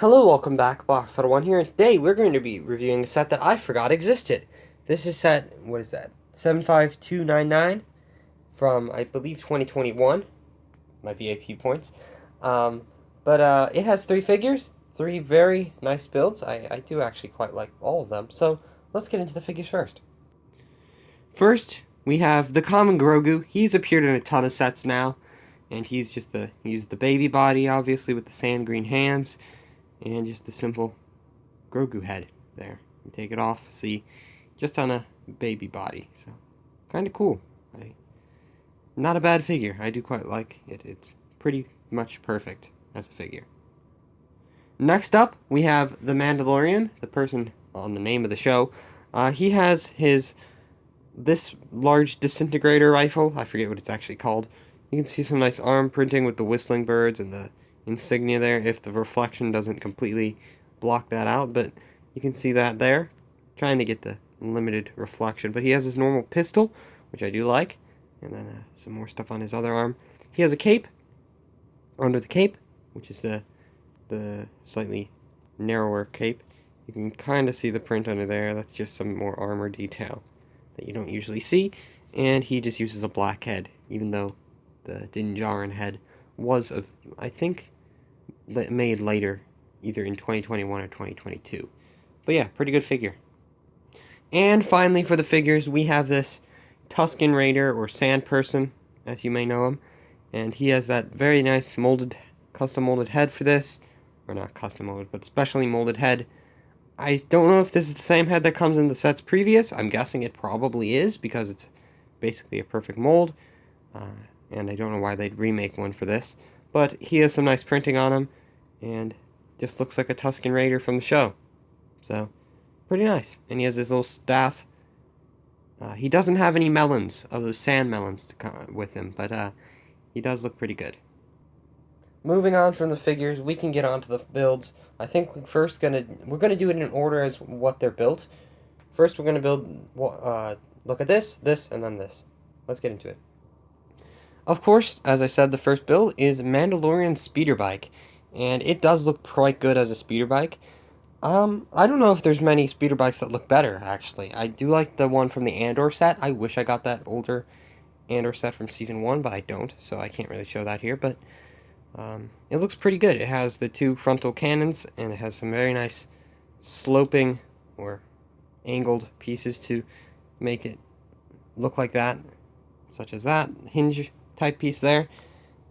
Hello, welcome back, Box1 here, and today we're going to be reviewing a set that I forgot existed. This is set, what is that, 75299 from, I believe, 2021, my VIP points. It has three figures, three very nice builds. I do actually quite like all of them, so let's get into the figures first. First, we have the common Grogu. He's appeared in a ton of sets now, and he's just used the baby body, obviously, with the sand green hands. And just the simple Grogu head there. You take it off, see, just on a baby body. So, kind of cool. Not a bad figure. I do quite like it. It's pretty much perfect as a figure. Next up, we have the Mandalorian, the person on the name of the show. He has this large disintegrator rifle. I forget what it's actually called. You can see some nice arm printing with the whistling birds and the insignia there, if the reflection doesn't completely block that out, but you can see that there. Trying to get the limited reflection, but he has his normal pistol, which I do like, and then some more stuff on his other arm. He has a cape under the cape, which is the slightly narrower cape. You can kind of see the print under there. That's just some more armor detail that you don't usually see, and he just uses a black head, even though the Din Djarin head was, I think, made later, either in 2021 or 2022. But yeah, pretty good figure. And finally, for the figures, we have this Tusken Raider, or Sand Person, as you may know him. And he has that very nice custom molded head for this. Or not custom molded, but specially molded head. I don't know if this is the same head that comes in the sets previous. I'm guessing it probably is, because it's basically a perfect mold. And I don't know why they'd remake one for this. But he has some nice printing on him, and just looks like a Tusken Raider from the show. So, pretty nice. And he has his little staff. He doesn't have any melons, of those sand melons, to come with him, but he does look pretty good. Moving on from the figures, we can get on to the builds. I think we're gonna do it in order as what they're built. First, we're gonna build. Look at this, and then this. Let's get into it. Of course, as I said, the first build is Mandalorian Speeder Bike, and it does look quite good as a speeder bike. I don't know if there's many speeder bikes that look better, actually. I do like the one from the Andor set. I wish I got that older Andor set from Season 1, but I don't, so I can't really show that here, but it looks pretty good. It has the two frontal cannons, and it has some very nice sloping or angled pieces to make it look like that, such as that hinge type piece there,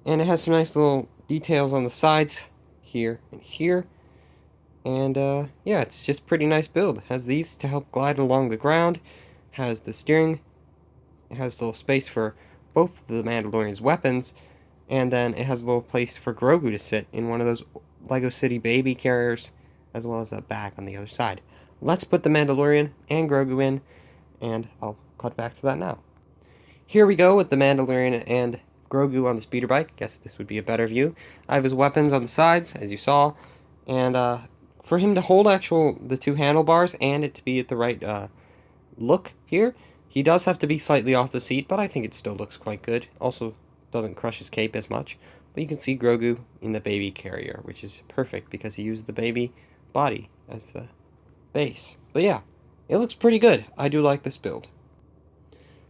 and it has some nice little details on the sides here and here, and yeah, it's just pretty nice build. It has these to help glide along the ground, has the steering, it has a little space for both the Mandalorian's weapons, and then it has a little place for Grogu to sit in one of those Lego City baby carriers, as well as a bag on the other side. Let's put the Mandalorian and Grogu in, and I'll cut back to that now. Here we go with the Mandalorian and Grogu on the speeder bike. Guess this would be a better view. I have his weapons on the sides, as you saw, and for him to hold the two handlebars and it to be at the right look here, he does have to be slightly off the seat, but I think it still looks quite good. Also, doesn't crush his cape as much, but you can see Grogu in the baby carrier, which is perfect because he used the baby body as the base. But yeah, it looks pretty good. I do like this build.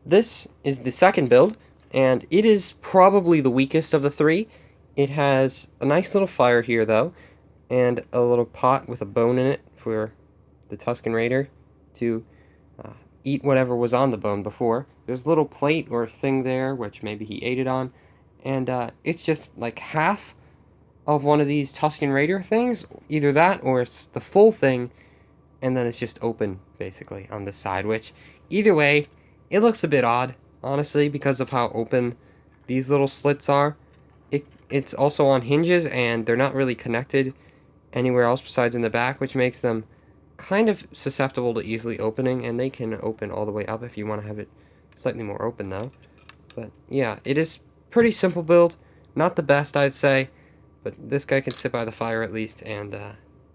This is the second build, and it is probably the weakest of the three. It has a nice little fire here, though, and a little pot with a bone in it for the Tusken Raider to eat whatever was on the bone before. There's a little plate or thing there, which maybe he ate it on, and it's just like half of one of these Tusken Raider things. Either that, or it's the full thing, and then it's just open, basically, on the side, which, either way, it looks a bit odd, honestly, because of how open these little slits are. It's also on hinges, and they're not really connected anywhere else besides in the back, which makes them kind of susceptible to easily opening, and they can open all the way up if you want to have it slightly more open, though. But yeah, it is pretty simple build. Not the best, I'd say, but this guy can sit by the fire at least and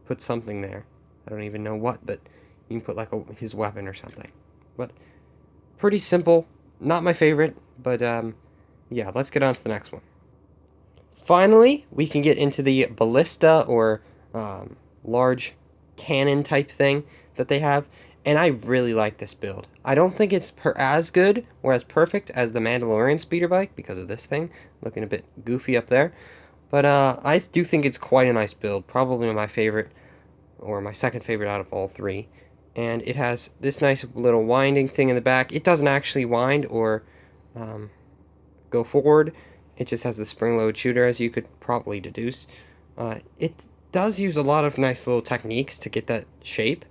put something there. I don't even know what, but you can put like his weapon or something. But pretty simple. Not my favorite, but yeah, let's get on to the next one. Finally, we can get into the Ballista, or large cannon type thing that they have, and I really like this build. I don't think it's as good or as perfect as the Mandalorian speeder bike because of this thing looking a bit goofy up there, but I do think it's quite a nice build, probably my favorite or my second favorite out of all three. And it has this nice little winding thing in the back. It doesn't actually wind or go forward. It just has the spring-loaded shooter, as you could probably deduce. It does use a lot of nice little techniques to get that shape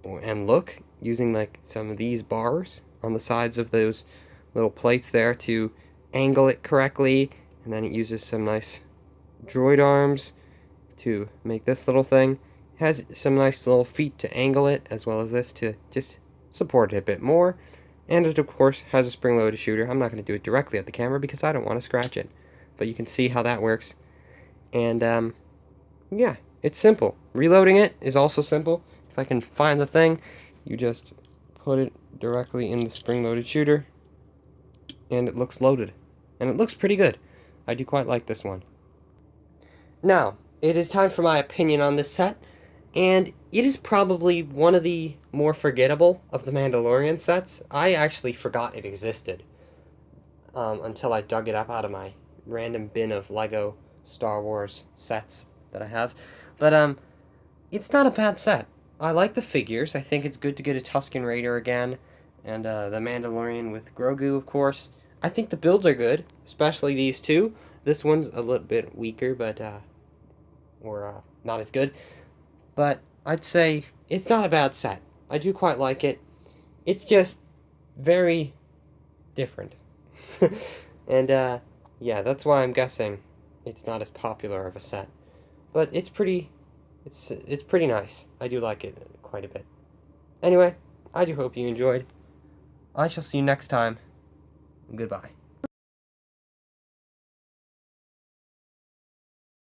and look, using like some of these bars on the sides of those little plates there to angle it correctly, and then it uses some nice droid arms to make this little thing. It has some nice little feet to angle it, as well as this to just support it a bit more. And it, of course, has a spring-loaded shooter. I'm not going to do it directly at the camera because I don't want to scratch it. But you can see how that works. And, yeah, it's simple. Reloading it is also simple. If I can find the thing, you just put it directly in the spring-loaded shooter, and it looks loaded. And it looks pretty good. I do quite like this one. Now, it is time for my opinion on this set. And it is probably one of the more forgettable of the Mandalorian sets. I actually forgot it existed until I dug it up out of my random bin of Lego Star Wars sets that I have. But it's not a bad set. I like the figures. I think it's good to get a Tusken Raider again, and the Mandalorian with Grogu, of course. I think the builds are good, especially these two. This one's a little bit weaker, but not as good. But I'd say it's not a bad set. I do quite like it. It's just very different. And, yeah, that's why I'm guessing it's not as popular of a set. But it's pretty nice. I do like it quite a bit. Anyway, I do hope you enjoyed. I shall see you next time. Goodbye.